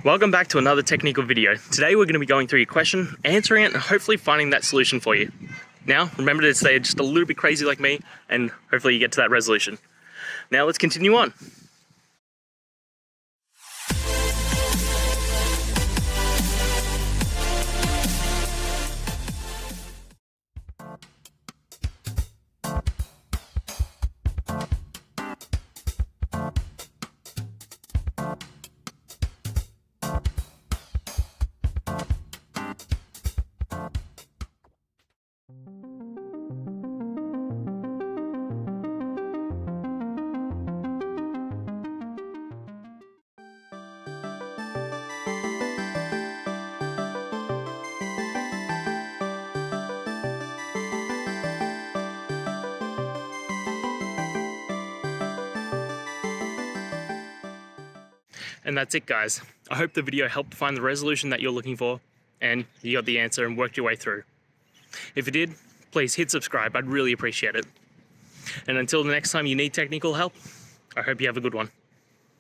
Welcome back to another technical video. Today we're going to be going through your question, answering it, and hopefully finding that solution for you. Now, remember to stay just a little bit crazy like me, and hopefully you get to that resolution. Now let's continue on. And that's it, guys. I hope the video helped find the resolution that you're looking for and you got the answer and worked your way through. If you did, please hit subscribe. I'd really appreciate it. And until the next time you need technical help, I hope you have a good one.